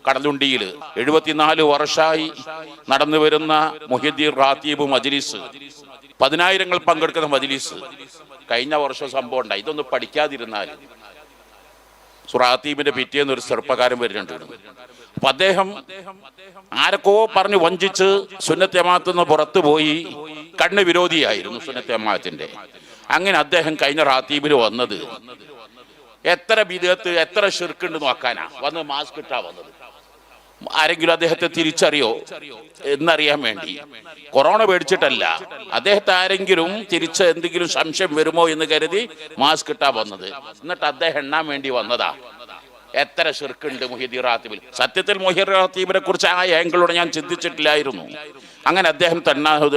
കടലുണ്ടിയിൽ 74 വർഷമായി നടന്നു വരുന്ന മുഹ്യിദ്ദീൻ റാത്തീബ് മജ്ലിസ്, 10,000 പങ്കെടുക്കുന്ന മജ്ലിസ്. കഴിഞ്ഞ വർഷം സംഭവം ഉണ്ടായി. ഇതൊന്ന് പഠിക്കാതിരുന്നാൽ റാത്തീബിന്റെ പിറ്റേന്ന് ഒരു ചെറുപ്പക്കാരൻ വരുന്നുണ്ട്. അപ്പൊ അദ്ദേഹം ആരൊക്കെ പറഞ്ഞ് വഞ്ചിച്ച് സുന്നത്ത് ജമാഅത്ത് നിന്ന് പുറത്തു പോയി. കണ്ണ് വിരോധിയായിരുന്നു സുന്നത്ത് ജമാഅത്തിന്റെ. അങ്ങനെ അദ്ദേഹം കഴിഞ്ഞ റാത്തീബിൽ വന്നത് എത്ര ബിദ്അത്ത് എത്ര ശിർക്ക് നോക്കാനാ വന്ന് മാസ്ക് ഇട്ടാ വന്നത്. ആരെങ്കിലും അദ്ദേഹത്തെ തിരിച്ചറിയോ എന്നറിയാൻ വേണ്ടി, കൊറോണ പേടിച്ചിട്ടല്ല, അദ്ദേഹത്തെ ആരെങ്കിലും തിരിച്ച് എന്തെങ്കിലും സംശയം വരുമോ എന്ന് കരുതി മാസ്ക് ഇട്ടാ വന്നത്. എന്നിട്ട് അദ്ദേഹം എണ്ണാൻ വേണ്ടി വന്നതാ എത്ര ശിർക്കുണ്ട് മുഹ്യിദ്ദീൻ റാത്തീബിൽ. സത്യത്തിൽ മുഹ്യിദ്ദീൻ റാത്തീബിനെ കുറിച്ച് ആ ആംഗിളോടെ ഞാൻ ചിന്തിച്ചിട്ടില്ലായിരുന്നു. അങ്ങനെ അദ്ദേഹം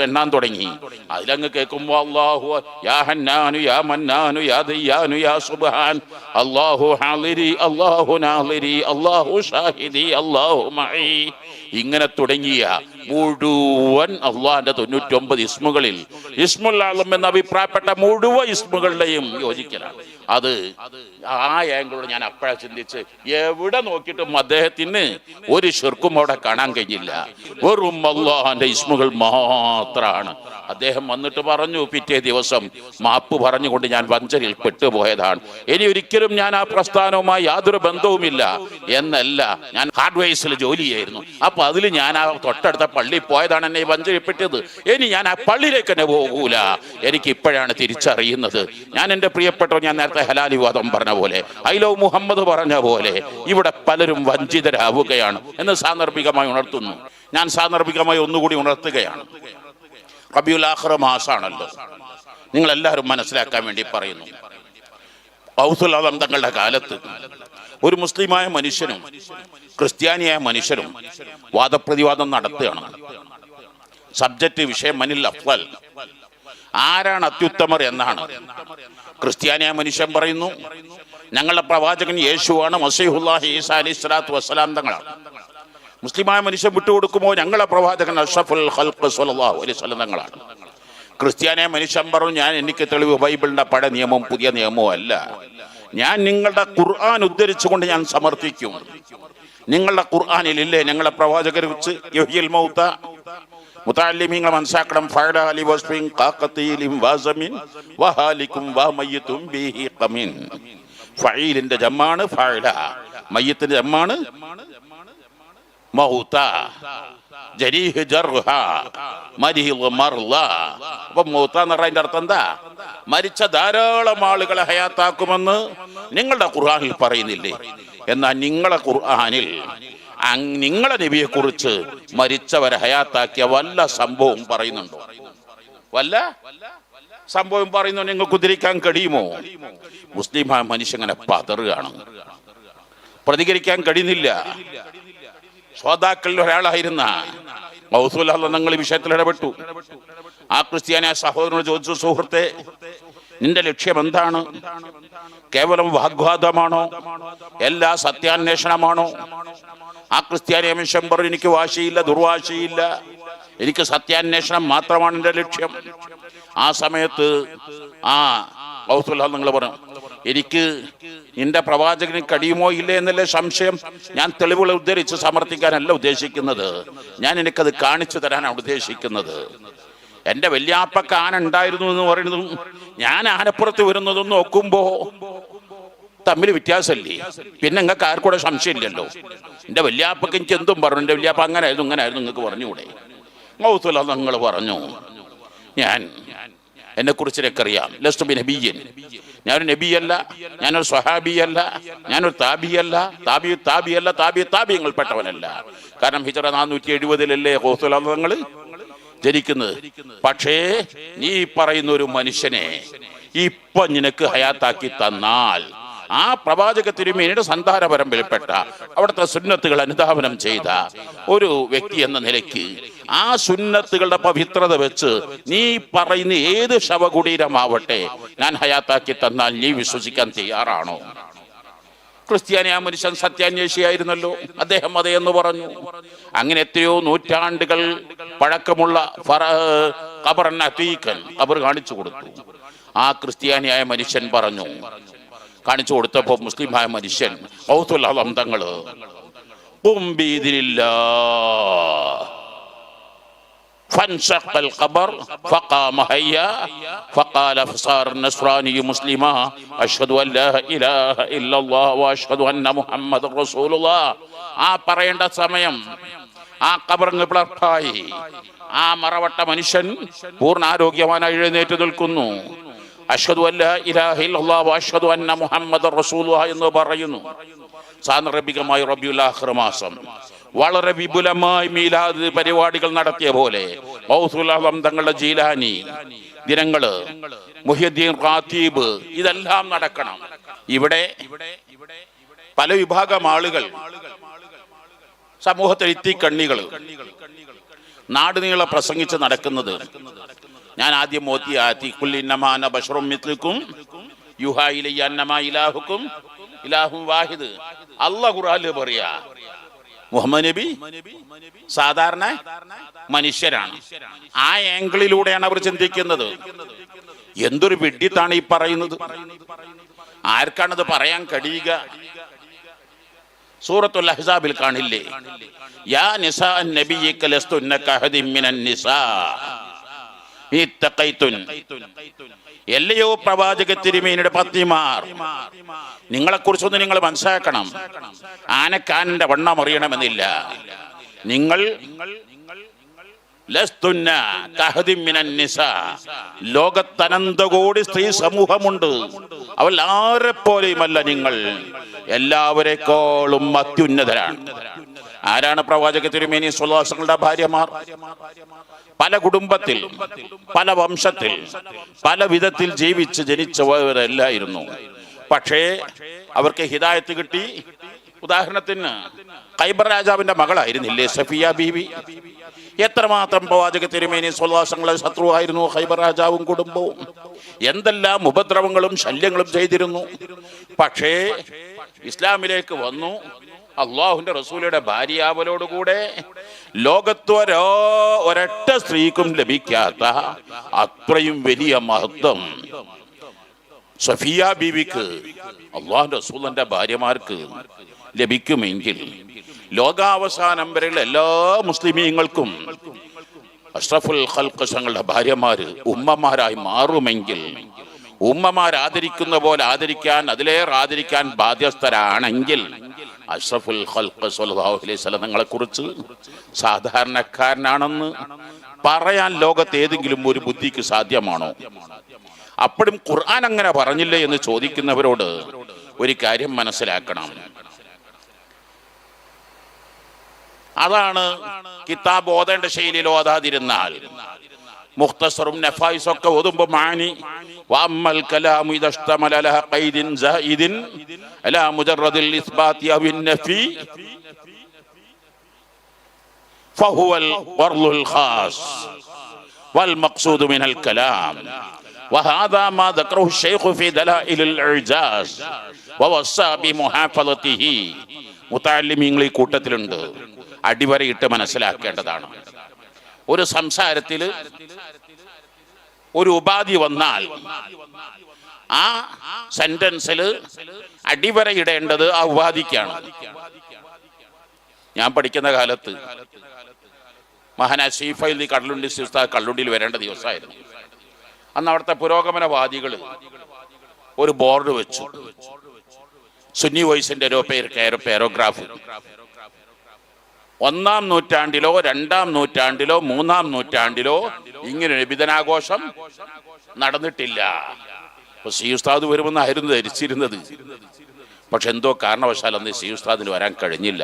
എണ്ണാൻ തുടങ്ങി. അതിലങ്ങ് കേൾക്കുമ്പോ അല്ലാഹു യാ ഹന്നാനു യാ മന്നാനു യാ ദയ്യാനു യാ സുബ്ഹാൻ അല്ലാഹു ഹാളിരി അല്ലാഹു നാളിരി അല്ലാഹു ഷാഹിദി അല്ലാഹു മഈ, ഇങ്ങനെ തുടങ്ങിയ മുഴുവൻ അള്ളാഹിന്റെ 99 ഇസ്മുകളിൽ ഇസ്മുൽ ആലം എന്ന അഭിപ്രായപ്പെട്ട മുഴുവൻ ഇസ്മുകളുടെയും യോജിക്കലാണ്. അത് ആ ആംഗിളോട് ഞാൻ അപ്പോഴാ ചിന്തിച്ച്, എവിടെ നോക്കിയിട്ടും അദ്ദേഹത്തിന് ഒരു ശിർക്കും അവിടെ കാണാൻ കഴിഞ്ഞില്ല. വെറും അള്ളാഹിന്റെ ഇസ്മുകൾ മാത്രമാണ്. അദ്ദേഹം വന്നിട്ട് പറഞ്ഞു പിറ്റേ ദിവസം മാപ്പ് പറഞ്ഞുകൊണ്ട് ഞാൻ വഞ്ചനയിൽ പെട്ടുപോയതാണ്, ഇനി ഒരിക്കലും ഞാൻ ആ പ്രസ്ഥാനവുമായി യാതൊരു ബന്ധവുമില്ല എന്നല്ല. ഞാൻ ഹാർഡ്വെയർസിൽ ജോലി ചെയ്യായിരുന്നു. അപ്പൊ അതിൽ ഞാൻ ആ തൊട്ടടുത്ത പള്ളി പോയതാണ് എന്നെ വഞ്ചനപ്പെട്ടത്. ഇനി ഞാൻ ആ പള്ളിയിലേക്ക് തന്നെ പോകൂല. എനിക്ക് ഇപ്പോഴാണ് തിരിച്ചറിയുന്നത്. ഞാൻ എൻ്റെ പ്രിയപ്പെട്ടവർ, ഞാൻ നേരത്തെ ഹലാലി വാദം പറഞ്ഞ പോലെ, ഐലോ മുഹമ്മദ് പറഞ്ഞ പോലെ ഇവിടെ പലരും വഞ്ചിതരാവുകയാണ് എന്ന് സാന്ദർഭികമായി ഉണർത്തുന്നു. ഞാൻ സാന്ദർഭികമായി ഒന്നുകൂടി ഉണർത്തുകയാണ്. റബീഉൽ ആഖിർ മാസമാണല്ലോ, നിങ്ങളെല്ലാവരും മനസ്സിലാക്കാൻ വേണ്ടി പറയുന്നു. ഔസുൽ ആലം തങ്ങളുടെ കാലത്ത് ഒരു മുസ്ലിമായ മനുഷ്യനും ക്രിസ്ത്യാനിയായ മനുഷ്യരും വാദപ്രതിവാദം നടത്തുകയാണ്. സബ്ജക്റ്റ് വിഷയം മനിൽ അഫ്ളൽ, ആരാണ് അത്യുത്തമർ എന്നാണ്. ക്രിസ്ത്യാനിയായ മനുഷ്യൻ പറയുന്നു ഞങ്ങളുടെ പ്രവാചകൻ യേശുവാണ്, മസീഹുല്ലാഹി ഈസ അലൈഹി സ്വലാത്തു വസ്സലാം തങ്ങളാണ്. മുസ്ലിമായ മനുഷ്യൻ വിട്ടുകൊടുക്കുമ്പോൾ ഞങ്ങളുടെ പ്രവാചകൻ അഷ്റഫുൽ ഖൽഖ് സ്വല്ലല്ലാഹു അലൈഹി വസല്ലം തങ്ങളാണ്. ക്രിസ്ത്യാനിയായ മനുഷ്യൻ പറഞ്ഞു എനിക്ക് തെളിവ് ബൈബിളിന്റെ പഴയ നിയമവും പുതിയ നിയമവും അല്ല, ഞാൻ നിങ്ങളുടെ ഖുർആൻ ഉദ്ധരിച്ചുകൊണ്ട് ഞാൻ സമർത്ഥിക്കും. നിങ്ങളുടെ ഖുർആനിലില്ലേ ഞങ്ങളുടെ പ്രവാചകരെ കുറിച്ച് യുഹ്യിൽ മൗത, മുതഅല്ലിമീങ്ങൾ മനസ്സിലാക്കണം, ഫഅല അലി വസ്ഫിൻ ഖാഖതീലിൻ വസമിൻ വഹാലികും വമയ്യിതും ബിഹി ഖമിൻ. ഫഈലിന്റെ ജമ്മാണ് ഫഅല, മയ്യിത്തിന്റെ ജമ്മാണ് മൗത, ജരീഹ് ജർഹ മരിഹ് മർള. അപ്പൊ മൗത എന്ന് പറഞ്ഞതിന്റെ അർത്ഥം എന്താ? മരിച്ച ധാരാളം ആളുകളെ ഹയാത്താക്കുമെന്ന് നിങ്ങളുടെ ഖുർആനിൽ പറയുന്നില്ലേ? എന്നാൽ നിങ്ങളെ ഖുർആനിൽ നിങ്ങളെ നബിയെ കുറിച്ച് മരിച്ചവരെ ഹയാത്താക്കിയ വല്ല സംഭവം പറയുന്നുണ്ടോ? വല്ല സംഭവം പറയുന്നു നിങ്ങൾക്ക് ഉദ്ധരിക്കാൻ കഴിയുമോ? മുസ്ലിം മനുഷ്യങ്ങനെ പതറുകയാണ്, പ്രതികരിക്കാൻ കഴിയുന്നില്ല. ശ്രോതാക്കളിൽ ഒരാളായിരുന്ന ഔസുൽ ആലം തങ്ങൾ ഈ വിഷയത്തിൽ ഇടപെട്ടു. ആ ക്രിസ്ത്യാനിയ സഹോദരനോട് ചോദിച്ചു, സുഹൃത്തെ, നിന്റെ ലക്ഷ്യം എന്താണ്? കേവലം വാഗ്വാദമാണോ? എല്ലാ സത്യാന്വേഷണമാണോ? ആ ക്രിസ്ത്യാനിയ മനുഷ്യൻ പറഞ്ഞു, എനിക്ക് വാശിയില്ല, ദുർവാശിയില്ല, എനിക്ക് സത്യാന്വേഷണം മാത്രമാണ് എൻ്റെ ലക്ഷ്യം. ആ സമയത്ത് ആ ഔസുൽ ആലം തങ്ങൾ പറഞ്ഞു, എനിക്ക് നിന്റെ പ്രവാചകന് കഴിയുമോ ഇല്ലേ എന്നല്ലേ സംശയം. ഞാൻ തെളിവുകൾ ഉദ്ധരിച്ച് സമർത്ഥിക്കാനല്ല ഉദ്ദേശിക്കുന്നത്, ഞാൻ എനിക്കത് കാണിച്ചു തരാനാണ് ഉദ്ദേശിക്കുന്നത്. എൻ്റെ വല്യാപ്പക്ക് ആന ഉണ്ടായിരുന്നു എന്ന് പറയുന്നതും ഞാൻ ആനപ്പുറത്ത് വരുന്നതും നോക്കുമ്പോ തമ്മിൽ വ്യത്യാസമല്ലേ? പിന്നെ നിങ്ങൾക്ക് ആർക്കൂടെ സംശയമില്ലല്ലോ. എൻ്റെ വല്യാപ്പക്ക് എനിക്ക് എന്തും പറഞ്ഞു, എൻ്റെ വല്യാപ്പ അങ്ങനായിരുന്നു ഇങ്ങനായിരുന്നു നിങ്ങൾക്ക് പറഞ്ഞുകൂടെ? ഔസുൽ ആലം തങ്ങൾ പറഞ്ഞു, ഞാൻ എന്നെ കുറിച്ച് എനിക്കറിയാം. ലസ്തു ബി നബിയ്യൻ, ഞാനൊരു നബിയല്ല, ഞാനൊരു സ്വഹാബിയല്ല, ഞാനൊരു താബിയല്ല, താബിയല്ല, താബിയങ്ങൾ പെട്ടവനല്ല. കാരണം ഹിജ്റ 470 ഔസുൽ ആലം തങ്ങൾ ജനിക്കുന്നത്. പക്ഷേ നീ പറയുന്ന ഒരു മനുഷ്യനെ ഇപ്പൊ നിനക്ക് ഹയാത്താക്കി തന്നാൽ, ആ പ്രവാചക തിരുമേനിയുടെ സന്താന പരമ്പരയിൽപ്പെട്ട അവിടുത്തെ സുന്നത്തുകൾ അനുധാവനം ചെയ്ത ഒരു വ്യക്തി എന്ന നിലയ്ക്ക് ആ സുന്നത്തുകളുടെ പവിത്രത വെച്ച് നീ പറയുന്ന ഏത് ശവകുടീരമാവട്ടെ ഞാൻ ഹയാത്താക്കി തന്നാൽ നീ വിശ്വസിക്കാൻ തയ്യാറാണോ? ക്രിസ്ത്യാനിയ മനുഷ്യൻ സത്യാന്വേഷിയായിരുന്നല്ലോ, അദ്ദേഹം അതേ എന്ന് പറഞ്ഞു. അങ്ങനെ എത്രയോ നൂറ്റാണ്ടുകൾ പഴക്കമുള്ള ഖബറൻ അതീഖൻ ഖബർ കാണിച്ചു കൊടുത്തു. ആ ക്രിസ്ത്യാനിയായ മനുഷ്യൻ പറഞ്ഞു, കാണിച്ചു കൊടുത്തപ്പോ മുസ്ലിമായ മനുഷ്യൻ ഔസുൽ ആലം തങ്ങള് ഖും ബിഇദ്നില്ലാഹ് فانشق القبر فقام هيا فقال فصار النصراني مسلما أشهد أن لا إله إلا الله وأشهد أن محمد رسول الله. ആ പറയേണ്ട സമയം ആ ഖബറിന് പിളർപ്പായി. ആ മറവട്ട മനുഷ്യൻ പൂർണ്ണാരോഗ്യവാനായി എഴുന്നേറ്റ് നിൽക്കുന്നു. അഷ്ഹദു അല്ലാ ഇലാഹ ഇല്ലല്ലാഹ് വഅഷ്ഹദു അന്ന മുഹമ്മദർ റസൂലുള്ളാഹ് എന്ന് പറയുന്നു. സാന്ദർഭികമായി റബീഉൽ ആഖിർ മാസം വളരെ വിപുലമായി മീലാദ് പരിപാടികൾ നടത്തിയ പോലെ ഗൗസുൽ ആലം തങ്ങളുടെ ജീലാനി ദിനങ്ങള്, മുഹ്യിദ്ദീൻ ഖാത്തീബ്, ഇതെല്ലാം നടക്കണം. ഇവിടെ പല വിഭാഗം ആളുകൾ, സമൂഹത്തിൽ ഇത്തിക്കണ്ണികൾ നാട് നീളെ പ്രസംഗിച്ച് നടക്കുന്നത്. ഞാൻ ആദ്യം മോത്തി ആത്തി ഖുൽ ഇന്നമാ അന ബശറും മിത്ലുക്കും യുഹാ ഇലയ്യ അന്നമാ ഇലാഹുക്കും ഇലാഹും വാഹിദ്. അല്ലാഹു ഖുർആനിൽ പറയാ മുഹമ്മദ് നബി സാധാരണ മനുഷ്യരാണ്. ആ ആംഗിളിലൂടെയാണ് അവർ ചിന്തിക്കുന്നത്. എന്തൊരു വിഡ്ഢിത്താണ് ഈ പറയുന്നത്. ആർക്കാണത് പറയാൻ കഴിയുക? സൂറത്തുൽ അഹ്സാബിൽ കാണില്ലേ, യാ നിസാ നബിയ്യിക ലസ്തുന്ന കഅഹദിൻ മിനൻ നിസാ ഇത്തഖൈതുൻ. എല്ലയോ പ്രവാചക തിരുമേനിയുടെ പത്നിമാർ, നിങ്ങളെക്കുറിച്ചൊന്ന് നിങ്ങൾ മനസ്സിലാക്കണം. ആനക്കാനന്റെ വണ്ണം അറിയണമെന്നില്ല. നിങ്ങൾ ലസ്തുന്ന കഅഹദിൻ മിനൻ നിസാ, ലോകത്തനന്തകോടി സ്ത്രീ സമൂഹമുണ്ട്. അവൾ ആരെ പോലെയുമല്ല. നിങ്ങൾ എല്ലാവരെക്കാളും അത്യുന്നതരാണ്. ആരാണ് പ്രവാചക തിരുമേനി സ്വല്ലല്ലാഹു അലൈഹി വസല്ലമയുടെ ഭാര്യമാർ? പല കുടുംബത്തിൽ, പല വംശത്തിൽ, പല വിധത്തിൽ ജീവിച്ച് ജനിച്ചവരല്ലായിരുന്നു. പക്ഷേ അവർക്ക് ഹിദായത്ത് കിട്ടി. ഉദാഹരണത്തിന് ഖൈബർ രാജാവിന്റെ മകളായിരുന്നില്ലേ സഫിയ ബീവി? എത്രമാത്രം പ്രവാചക തിരുമേനി സ്വല്ലല്ലാഹു അലൈഹി വസല്ലം ശത്രുവായിരുന്നു ഖൈബർ രാജാവും കുടുംബവും. എന്തെല്ലാം ഉപദ്രവങ്ങളും ശല്യങ്ങളും ചെയ്തിരുന്നു. പക്ഷേ ഇസ്ലാമിലേക്ക് വന്നു. അള്ളാഹുവിന്റെ റസൂലുടെ ഭാര്യയാവലോടുകൂടെ ലോകത്ത് ഒരൊറ്റ സ്ത്രീക്കും ലഭിക്കാത്ത അത്രയും വലിയ മഹത്വം സഫിയ ബീവിക്ക്, അള്ളാഹുവിന്റെ റസൂലിന്റെ ഭാര്യമാർക്ക് ലഭിക്കുമെങ്കിൽ ലോകാവസാനം വരെയുള്ള എല്ലാ മുസ്ലിമീങ്ങൾക്കും അഷ്റഫുൽ ഖൽഖ് തങ്ങളുടെ ഭാര്യമാര് ഉമ്മമാരായി മാറുമെങ്കിൽ, ഉമ്മമാർ ആദരിക്കുന്ന പോലെ ആദരിക്കാൻ, അതിലേറെ ആദരിക്കാൻ ബാധ്യസ്ഥരാണെങ്കിൽ അഷ്റഫുൽ ഖൽഖ് സ്വല്ലല്ലാഹു അലൈഹി വസല്ലം തങ്ങളെ കുറിച്ച് സാധാരണക്കാരനാണെന്ന് പറയാൻ ലോകത്ത് ഏതെങ്കിലും ഒരു ബുദ്ധിക്ക് സാധ്യമാണോ? അപ്പോഴും ഖുർആൻ അങ്ങനെ പറഞ്ഞില്ലേ എന്ന് ചോദിക്കുന്നവരോട് ഒരു കാര്യം മനസ്സിലാക്കണം. അതാണ് കിതാബ് ഓതേണ്ട ശൈലിയിൽ ഓതാതിരുന്നാൽ മുഖ്തസറും നഫായിസും ഒക്കെ ഓതുമ്പോൾ മാനി വഅമ്മൽ കലാമു ഇദഷ്തമല ലഹ ഖൈദിൻ സായിദിൻ അലാ മുജറദിൽ ഇസ്ബാതി അവിൻ നഫി ഫഹുവൽ ഖർളുൽ ഖാസ് വൽ മഖ്സൂദു മിനൽ കലാം വഹാദാ മാ ദക്കറഹു ശൈഖു ഫീ ദലായിലിൽ ഇജാസ് വവസ്സാ ബിമുഹാഫളതിഹി. മുതഅല്ലിമീങ്ങൾ ഈ കൂട്ടത്തിലുണ്ട്. അടിവരയിട്ട് മനസ്സിലാക്കേണ്ടതാണ്. ഒരു സംസാരത്തിൽ ഒരു ഉപാധി വന്നാൽ ആ സെന്റൻസിൽ അടിവരയിടേണ്ടത് ആ ഉപാധിക്കാണ്. ഞാൻ പഠിക്കുന്ന കാലത്ത് മഹാനായ സീഫൈലി കള്ളുണ്ടി ഉസ്താദ് കള്ളുണ്ടിയിൽ വരേണ്ട ദിവസമായിരുന്നു. അന്ന് അവിടുത്തെ പുരോഗമനവാദികൾ ഒരു ബോർഡ് വെച്ചു. സുന്നി വോയിസിന്റെ ഒരു പാരഗ്രാഫ്, 1-ാം നൂറ്റാണ്ടിലോ 2-ാം നൂറ്റാണ്ടിലോ 3-ാം നൂറ്റാണ്ടിലോ ഇങ്ങനെ നബിദിനാഘോഷം നടന്നിട്ടില്ല. അപ്പൊ സി ഉസ്താദ് വരുമെന്നായിരുന്നു ധരിച്ചിരുന്നത്. പക്ഷെ എന്തോ കാരണവശാൽ അന്ന് സി ഉസ്താദിന് വരാൻ കഴിഞ്ഞില്ല.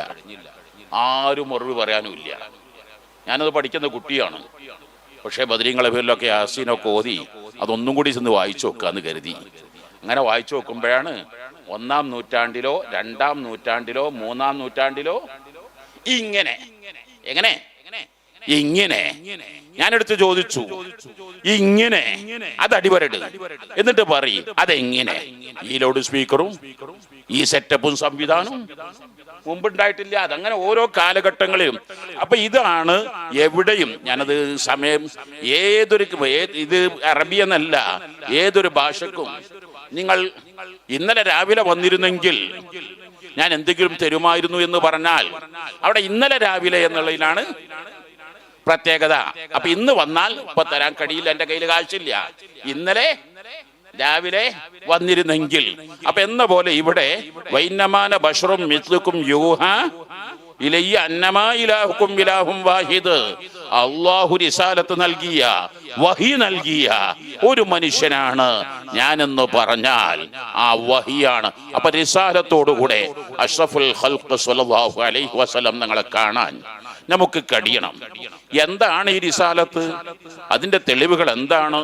ആരും മറുപടി പറയാനുമില്ല. ഞാനത് പഠിക്കുന്ന കുട്ടിയാണ്. പക്ഷേ ബദരീങ്ങളെ പേരിലൊക്കെ യാസീനൊക്കെ ഓതി അതൊന്നും കൂടി ചെന്ന് വായിച്ചു നോക്കാന്ന് കരുതി. അങ്ങനെ വായിച്ചു നോക്കുമ്പോഴാണ് 1-ാം നൂറ്റാണ്ടിലോ 2-ാം നൂറ്റാണ്ടിലോ 3-ാം നൂറ്റാണ്ടിലോ ഇങ്ങനെ ഞാനെടുത്ത് ചോദിച്ചു, ഇങ്ങനെ അത് അടിവരട് എന്നിട്ട് പറയും അതെങ്ങനെ? ഈ ലൗഡ് സ്പീക്കറും ഈ സെറ്റപ്പും സംവിധാനവും മുമ്പുണ്ടായിട്ടില്ല. അതങ്ങനെ ഓരോ കാലഘട്ടങ്ങളിലും. അപ്പൊ ഇതാണ് എവിടെയും ഞാനത് സമയം ഇത് അറബി എന്നല്ല, ഏതൊരു ഭാഷക്കും നിങ്ങൾ ഇന്നലെ രാവിലെ വന്നിരുന്നെങ്കിൽ ഞാൻ എന്തെങ്കിലും തരുമായിരുന്നു എന്ന് പറഞ്ഞാൽ അവിടെ ഇന്നലെ രാവിലെ എന്നുള്ളതിലാണ് പ്രത്യേകത. അപ്പൊ ഇന്ന് വന്നാൽ ഇപ്പൊ തരാൻ കഴിയില്ല, എന്റെ കയ്യിൽ കാശില്ല. ഇന്നലെ രാവിലെ വന്നിരുന്നെങ്കിൽ. അപ്പൊ എന്ന പോലെ ഇവിടെ വൈന്നമാന ബഷറും മിസ്ലുക്കും യൂഹ ഇലയ്യ അന്നമാ ഇലാഹുക്കും ഇലാഹും വാഹിദ്. അല്ലാഹു റിസാലത്ത് നൽകിയ, വഹി നൽകിയ ഒരു മനുഷ്യനാണ് ഞാനെന്ന് പറഞ്ഞാൽ ആ വഹിയാണ്. അപ്പൊ റിസാലത്തോടുകൂടെ അഷ്റഫുൽ ഖൽഖ് സ്വല്ലല്ലാഹു അലൈഹി വസല്ലം നിങ്ങളെ കാണാൻ നമുക്ക് കഴിയണം. എന്താണ് ഈ റിസാലത്ത്? അതിന്റെ തെളിവുകൾ എന്താണ്?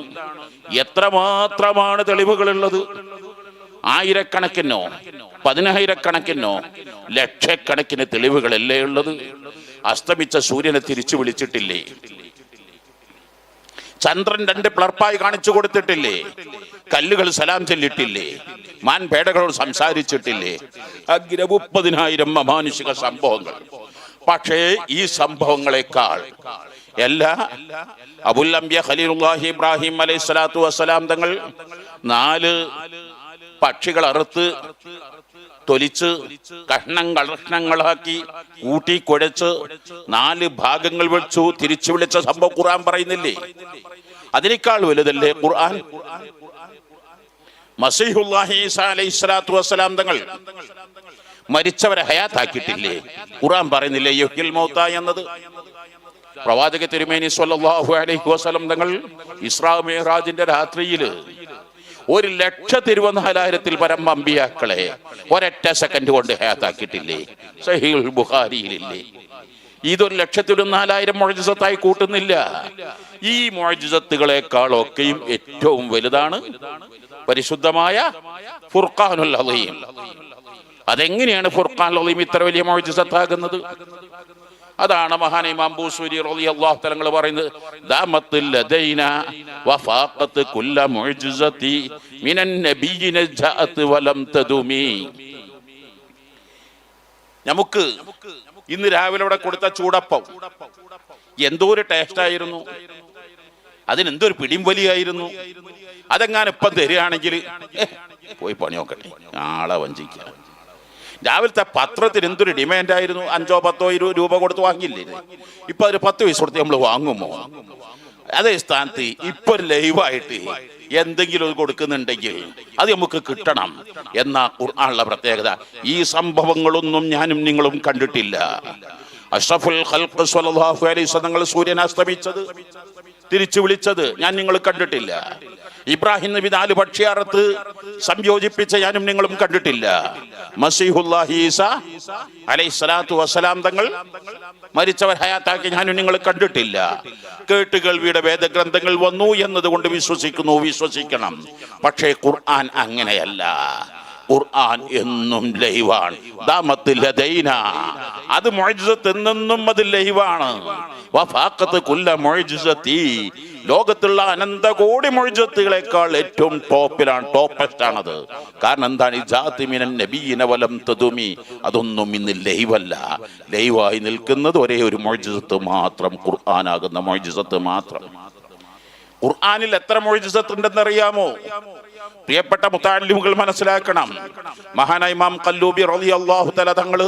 എത്രമാത്രമാണ് തെളിവുകളുള്ളത്? ആയിരക്കണക്കിനോ പതിനായിരക്കണക്കിനോ ലക്ഷക്കണക്കിന് തെളിവുകളല്ലേ ഉള്ളത്? അസ്തമിച്ച സൂര്യനെ തിരിച്ചു വിളിച്ചിട്ടില്ലേ? ചന്ദ്രൻ 2 പിളർപ്പായി കാണിച്ചു കൊടുത്തിട്ടില്ലേ? കല്ലുകൾ സലാം ചൊല്ലിട്ടില്ലേ? മാൻപേടകളോട് സംസാരിച്ചിട്ടില്ലേ? അങ്ങനെ 30,000 അമാനുഷിക സംഭവങ്ങൾ. പക്ഷേ ഈ സംഭവങ്ങളെക്കാൾ എല്ലാ അബുൽ അംബിയ ഖലീലുല്ലാഹി ഇബ്രാഹിം അലൈഹിസ്സലാത്തു വസ്സലാം തങ്ങൾ 4 പക്ഷികൾ അറുത്ത് തൊലിച്ച് കഷ്ണങ്ങളാക്കി കൂട്ടി കുഴച്ച് 4 ഭാഗങ്ങൾ വെച്ചു തിരിച്ചു വിളിച്ച സംഭവം ഖുർആൻ പറയുന്നില്ലേ? അതിനേക്കാൾ വലുതല്ലേ ഖുർആൻ? മസീഹുല്ലാഹി ഈസാ അലൈഹിസ്സലാത്തു വസ്സലാം തങ്ങൾ മരിച്ചവരെ ഹയാത്താക്കിയിട്ടില്ലേ? ഖുർആൻ പറയുന്നില്ലേ യുഹ്യിൽ മൗത എന്നത്? പ്രവാചക തിരുമേനി സ്വല്ലല്ലാഹു അലൈഹി വസല്ലം തങ്ങൾ ഇസ്രാ മിഅ്റാജിന്റെ രാത്രിയിൽ 1,24,000 പരം അമ്പിയാക്കളെ ഒരൊറ്റ സെക്കൻഡ് കൊണ്ട് ഹയാത്താക്കിയിട്ടില്ലേ? സഹീഹുൽ ബുഖാരിയിലില്ലേ? ഇതൊരു 1,04,000 മുഅ്ജിസത്തായി കൂട്ടുന്നില്ല. ഈ മുഅ്ജിസത്തുകളെക്കാളൊക്കെയും ഏറ്റവും വലുതാണ് പരിശുദ്ധമായ ഫുർഖാനുൽ അളീം. അതെങ്ങനെയാണ് ഫുർഖാനുൽ അളീം ഇത്ര വലിയ മുഅ്ജിസത്താകുന്നത്? അതാണ് മഹാൻ ഇമാം ബൂസൂരി റളിയല്ലാഹു തആല പറയുന്നത്, ദാമത്തുൽ ലദൈന വഫാഖത്ത് കുല്ല മുഅ്ജിസതി മിനൻ നബിയിന ജാഅത് വലം തദുമി. നമുക്ക് ഇന്ന് രാവിലെ ഇവിടെ കൊടുത്ത ചൂടപ്പം എന്തോരു ടേസ്റ്റ് ആയിരുന്നു, അതിനെന്തൊരു പിടിംവലിയായിരുന്നു. അതെങ്ങാനും ഇപ്പം തരികയാണെങ്കിൽ പോയി പണി നോക്കട്ടെ, ആളെ വഞ്ചിക്കുക. രാവിലത്തെ പത്രത്തിന് എന്തൊരു ഡിമാൻഡ് ആയിരുന്നു, 5 10 20 രൂപ കൊടുത്ത് വാങ്ങിയില്ലേ? ഇപ്പൊ ഒരു 10 പൈസ കൊടുത്ത് നമ്മൾ വാങ്ങുമോ? അതേ സ്ഥാനത്ത് ഇപ്പൊ ഒരു ലൈവായിട്ട് എന്തെങ്കിലും കൊടുക്കുന്നുണ്ടെങ്കിൽ അത് നമുക്ക് കിട്ടണം എന്ന ഖുർആനുള്ള പ്രത്യേകത. ഈ സംഭവങ്ങളൊന്നും ഞാനും നിങ്ങളും കണ്ടിട്ടില്ല. അഷ്റഫുൽ ഖൽഖ് സ്വല്ലല്ലാഹു അലൈഹി വസല്ലം സൂര്യൻ അസ്തമിച്ചത് തിരിച്ചു വിളിച്ചത് ഞാൻ നിങ്ങൾ കണ്ടിട്ടില്ല. ഇബ്രാഹിം നബി 4 പക്ഷി അറുത്ത് സംയോജിപ്പിച്ച ഞാനും നിങ്ങളും കണ്ടിട്ടില്ല. മസീഹുല്ലാഹി ഈസാ അലൈഹിസ്സലാത്തു വസ്സലാം തങ്ങൾ മരിച്ചവർ ഹയാത്താക്കി ഞാനും നിങ്ങൾ കണ്ടിട്ടില്ല. കേട്ടുകേൾവിയുടെ വേദഗ്രന്ഥങ്ങൾ വന്നു എന്നതുകൊണ്ട് വിശ്വസിക്കണം. പക്ഷേ ഖുർആൻ അങ്ങനെയല്ല. ഖുർആൻ എന്നും ലൈവാണ്. ദാമത്തുൽ ലദൈന, അത് മുഅ്ജിസത്ത് എന്നും അത് ലൈവാണ്. വഫാഖത്ത് കുല്ല മുഅ്ജിസതി, ലോകത്തുള്ള അനന്തകോടി മുഅ്ജിസത്തുകളെക്കാൾ ഏറ്റവും ടോപ്പിലാണ്, ടോപ്പസ്റ്റ് ആണത്. കാരണം എന്താണ്? ഇജാതി മിനൻ നബിയിന വലം തദുമി, അതൊന്നും ഇന്ന് ലൈവല്ല. ലൈവായി നിൽക്കുന്നത് ഒരേ ഒരു മുഅ്ജിസത്ത് മാത്രം, ഖുർആനാകുന്ന മുഅ്ജിസത്ത് മാത്രം. ഖുർആനിൽ എത്ര മുഅ്ജിസത്ത് ഉണ്ടെന്നറിയാമോ? പ്രിയപ്പെട്ട മുതഅല്ലിമുകൾ മനസ്സിലാക്കണം. മഹാനായ ഇമാം ഖല്ലൂബി റളിയല്ലാഹു തആല തങ്ങൾ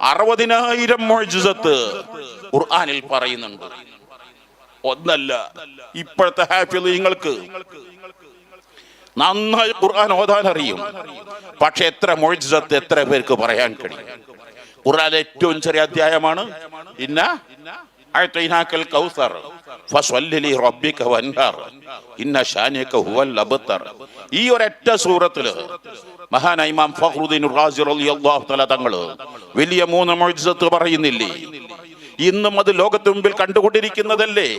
60,000 മുഅ്ജിസത്ത് ഖുർആനിൽ പറയുന്നുണ്ട്. ഒന്നല്ല, ഇപ്പോഴത്തെ ഹാഫിളീങ്ങൾക്ക് നന്നായി ഖുർആൻ ഓതാൻ അറിയും. പക്ഷെ എത്ര മുഅ്ജിസത്ത് എത്ര പേർക്ക് പറയാൻ കഴിയും? ഖുർആനിലെ ഏറ്റവും ചെറിയ അധ്യായമാണ് ഇന്ന അഅ്തൈനാകൽ കൗസർ ഫസ്വല്ലി ലിറബ്ബിക വൻഹർ ഇന്ന ശാനിക ഹുവൽ അബ്തർ. ഈ ഒരൊറ്റ സൂറത്തില് മഹാനായ ഇമാം ഫഖ്റുദ്ദീൻ റാസി റളിയല്ലാഹു തആല തങ്ങൾ വലിയ 3 മുഅ്ജിസത്ത് പറയുന്നില്ലേ? ഇന്നും അത് ലോകത്തിന് മുമ്പിൽ കണ്ടുകൊണ്ടിരിക്കുന്നതല്ലേ?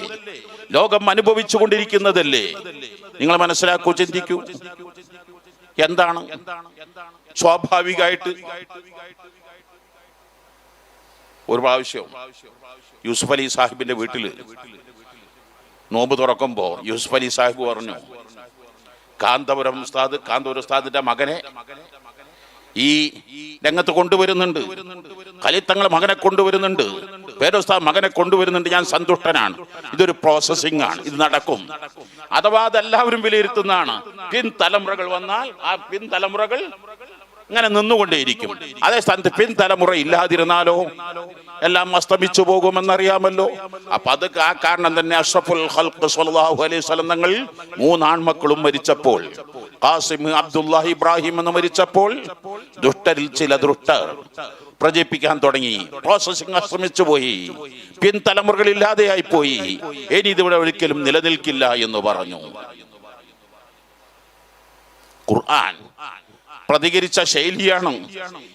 ലോകം അനുഭവിച്ചു കൊണ്ടിരിക്കുന്നതല്ലേ? നിങ്ങൾ മനസ്സിലാക്കൂ, ചിന്തിക്കൂ. എന്താണ്? സ്വാഭാവികമായിട്ട് ഒരു പ്രാവശ്യം യൂസുഫ് അലി സാഹിബിന്റെ വീട്ടില് നോമ്പ് തുറക്കുമ്പോ യൂസുഫ് അലി സാഹിബ് പറഞ്ഞു, കാന്തപുരം ഉസ്താദിന്റെ മകനെ ഈ രംഗത്ത് കൊണ്ടുവരുന്നുണ്ട്, ഖലീൽ തങ്ങൾ മകനെ കൊണ്ടുവരുന്നുണ്ട്. പേരുസ്താദ് മകനെ കൊണ്ടുവരുന്നുണ്ട്, ഞാൻ സന്തുഷ്ടനാണ്. ഇതൊരു പ്രോസസ്സിംഗ് ആണ്, ഇത് നടക്കും. അഥവാ അതെല്ലാവരും വിലയിരുത്തുന്നതാണ്. പിൻതലമുറകൾ വന്നാൽ ആ പിൻതലമുറകൾ ഇങ്ങനെ നിന്നുകൊണ്ടേയിരിക്കും. അതേ സ്ഥാനത്ത് പിൻതലമുറ ഇല്ലാതിരുന്നാലോ എല്ലാം അസ്തമിച്ചു പോകുമെന്നറിയാമല്ലോ. അപ്പൊ അത് ആ കാരണം തന്നെ അഷ്റഫുൽ ഖൽഖ് സ്വല്ലല്ലാഹു അലൈഹി വസല്ലം തങ്ങൾ 3 ആൺമക്കളും മരിച്ചപ്പോൾ, ഖാസിം, അബ്ദുല്ലാഹി, ഇബ്രാഹിം എന്ന് മരിച്ചപ്പോൾ ദുഷ്ടരിൽ ചില ദുഷ്ടർ പ്രചരിപ്പിക്കാൻ തുടങ്ങി. പ്രോസസിംഗ് അസ്തമിച്ചു പോയി, പിൻതലമുറകൾ ഇല്ലാതെയായി പോയി, ഇനി ഇതിവിടെ ഒരിക്കലും നിലനിൽക്കില്ല എന്ന് പറഞ്ഞു. ഖുർആൻ പ്രതികരിച്ച ശൈലിയാണ്.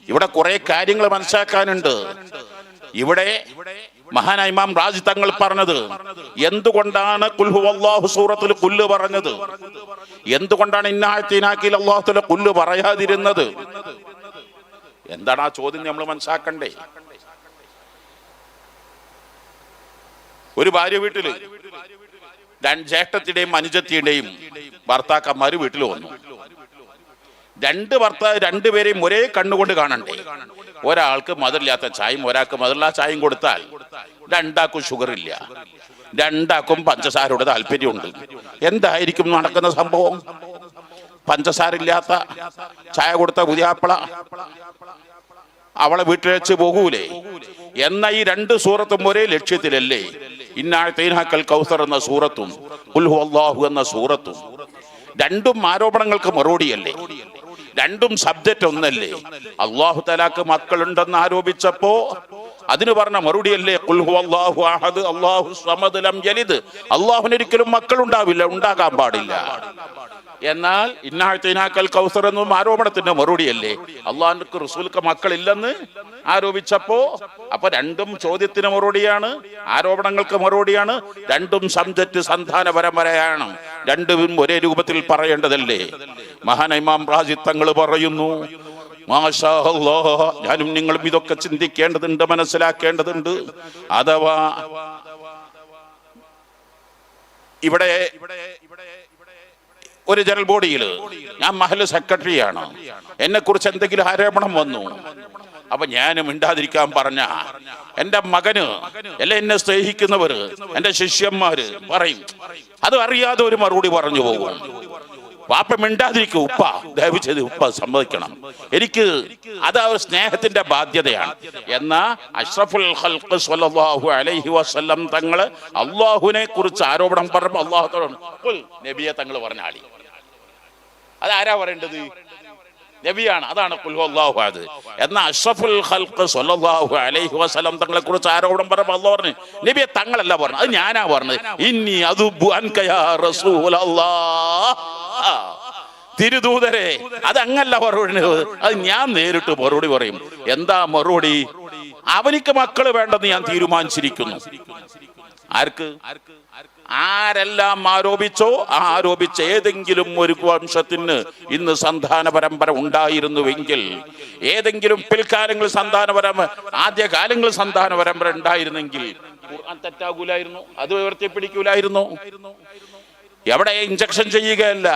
ഇവിടെ കുറെ കാര്യങ്ങൾ മനസ്സിലാക്കാനുണ്ട്. ഇവിടെ മഹാനായ ഇമാം റാസി തങ്ങൾ പറഞ്ഞത് എന്തുകൊണ്ടാണ് ഖുൽ ഹുവല്ലാഹു സൂറത്തുൽ ഖുൽ പറഞ്ഞത്, എന്തുകൊണ്ടാണ് ഇന്നാഅതീനാകിൽ അല്ലാഹു തആല ഖുൽ പറയാതിരുന്നത്? എന്താണ് ആ ചോദ്യം നമ്മൾ മനസ്സിലാക്കണ്ടേ. ഒരു ഭാര്യ വീട്ടില് ജ്യേഷ്ഠത്തിന്റെയും അനുജത്തിയുടെയും ഭർത്താക്കന്മാര് വീട്ടിൽ വന്നു. രണ്ടുപേരെയും ഒരേ കണ്ണുകൊണ്ട് കാണണ്ടേ. ഒരാൾക്ക് മധുരില്ലാത്ത ചായയും ഒരാൾക്ക് മധുരില്ലാത്ത ചായയും കൊടുത്താൽ രണ്ടാക്കും ഷുഗർ ഇല്ല, രണ്ടാക്കും പഞ്ചസാരയുടെ താല്പര്യമുണ്ട്. എന്തായിരിക്കും നടക്കുന്ന സംഭവം? പഞ്ചസാര ഇല്ലാത്ത ചായ കൊടുത്ത പുതിയാപ്പള അവളെ വീട്ടിൽ വെച്ച് പോകൂലേ? എന്ന ഈ 2 സൂറത്തും ഒരേ ലക്ഷ്യത്തിലല്ലേ? ഇന്നാഅതീനാകൽ കൗസർ എന്ന സൂറത്തും ഖുൽ ഹുവല്ലാഹു എന്ന സൂറത്തും രണ്ടും ആരോപണങ്ങൾക്ക് മറുപടിയല്ലേ? രണ്ടും സബ്ജക്റ്റ് ഒന്നല്ലേ? അല്ലാഹു തആലാക്ക് മക്കളുണ്ടെന്ന് ആരോപിച്ചപ്പോ അതിന് പറഞ്ഞ മറുപടിയല്ലേ ഖുൽ ഹുവല്ലാഹു അഹദ് അല്ലാഹു സമദ് ലം യലിദ്. അല്ലാഹുവിന് ഒരിക്കലും മക്കളുണ്ടാവില്ല, ഉണ്ടാകാൻ പാടില്ല. എന്നാൽ ഇന്നാഅതീനാകൽ കൗസർ എന്നും ആരോപണത്തിന്റെ മറുപടിയല്ലേ? അല്ലാഹുവിന്റെ റസൂലുക്ക് മക്കളില്ലെന്ന് ആരോപിച്ചപ്പോ അപ്പൊ രണ്ടും ചോദ്യത്തിന് മറുപടിയാണ്, ആരോപണങ്ങൾക്ക് മറുപടിയാണ്. രണ്ടും സബ്ജക്റ്റ് സന്താന പരമ്പരയാണ്. രണ്ടും ഒരേ രൂപത്തിൽ പറയേണ്ടതല്ലേ? മഹാനായ ഇമാം റാസി തങ്ങൾ പറയുന്നു, മാഷാ അല്ലാഹ്, ഞാനും നിങ്ങളും ഇതൊക്കെ ചിന്തിക്കേണ്ടതുണ്ട്, മനസ്സിലാക്കേണ്ടതുണ്ട്. അഥവാ ഇവിടെ ഒരു ജനറൽ ബോഡിയിൽ ഞാൻ മഹല്ല് സെക്രട്ടറിയാണ്, എന്നെ കുറിച്ച് എന്തെങ്കിലും ആരോപണം വന്നു, അപ്പൊ ഞാൻ മിണ്ടാതിരിക്കാൻ പറഞ്ഞ എന്റെ മകന് അല്ലെ എന്നെ സ്നേഹിക്കുന്നവര് എന്റെ ശിഷ്യന്മാര് പറയും, അത് അറിയാതെ ഒരു മറുപടി പറഞ്ഞു പോകും. വാപ്പ മിണ്ടാതിരിക്കും, ഉപ്പ ദയവ് ചെയ്ത് ഉപ്പ സമ്മതിക്കണം, എനിക്ക് അത് ഒരു സ്നേഹത്തിന്റെ ബാധ്യതയാണ്. എന്നാ അഷ്റഫുൽ ഖൽഖ് സ്വല്ലല്ലാഹു അലൈഹി വസല്ലം തങ്ങള് അള്ളാഹുവിനെ കുറിച്ച് ആരോപണം പറഞ്ഞപ്പോൾ അള്ളാഹു നബിയെ തങ്ങൾ പറഞ്ഞാളി. അതാരാ പറയേണ്ടത്? നബിയാണ്. അതാണ് ഖുൽ ഹുവല്ലാഹു അഹദ്. എന്നാ അഷ്റഫുൽ ഖൽഖ് സ്വല്ലല്ലാഹു അലൈഹി വസല്ലം തങ്ങളെ കുറിച്ച് ആരോപണം പറഞ്ഞപ്പോൾ അല്ലാഹു പറഞ്ഞു നബിയെ തങ്ങളല്ല പറഞ്ഞത്, അത് ഞാനാ പറഞ്ഞത്. ഇന്നി അദുബു അൻക യാ റസൂലല്ലാഹ്. തിരുദൂതരെ, അത് അങ്ങല്ല മറുപടി, അത് ഞാൻ നേരിട്ട് മറുപടി പറയും. എന്താ മറുപടി? അവനിക്ക് മക്കള് വേണ്ടെന്ന് ഞാൻ തീരുമാനിച്ചിരിക്കുന്നു. ആർക്ക്? ആരെല്ലാം ആരോപിച്ചോ ആരോപിച്ച ഏതെങ്കിലും ഒരു വംശത്തിന് ഇന്ന് സന്താന പരമ്പര ഉണ്ടായിരുന്നുവെങ്കിൽ, ഏതെങ്കിലും പിൽക്കാലങ്ങളിൽ ആദ്യകാലങ്ങളിൽ സന്താന പരമ്പര ഉണ്ടായിരുന്നെങ്കിൽ ഖുർആൻ തെറ്റാകൂലായിരുന്നു, അത് ഉയർത്തിപ്പിടിക്കൂലായിരുന്നു. എവിടെ ഇഞ്ചക്ഷൻ ചെയ്യുകയല്ല,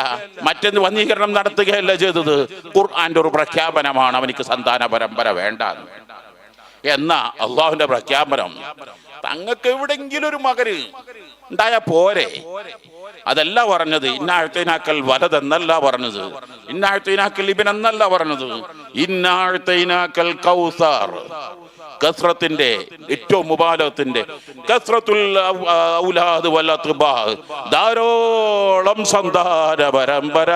മറ്റൊന്ന് വന്ധീകരണം നടത്തുകയല്ല ചെയ്തത്. ഖുർആന്റെ ഒരു പ്രഖ്യാപനമാണ് അവനിക്ക് സന്താന പരമ്പര വേണ്ട എന്ന അള്ളാഹുവിന്റെ പ്രഖ്യാപനം. തങ്ങൾക്ക് എവിടെങ്കിലും ഒരു മകന് ഉണ്ടായ പോരെ, അതല്ല പറഞ്ഞത്. ഇന്നാഅതീനാകൽ വലദ് എന്നല്ല പറഞ്ഞത്, ഇന്നാഅതീനാകൽ ഇബ്ൻ എന്നല്ല പറഞ്ഞത്, ഇന്നാഅതീനാകൽ കൗസർ. കസ്റത്തിന്റെ ഏറ്റവും മുബാലത്തിന്റെ കസ്റത്തുൽ ഔലാദ് വൽ അത്ബാ, ധാരാളം സന്താന പരമ്പര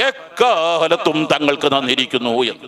എക്കാലത്തും തങ്ങൾക്ക് തന്നിരിക്കുന്നു എന്ന്.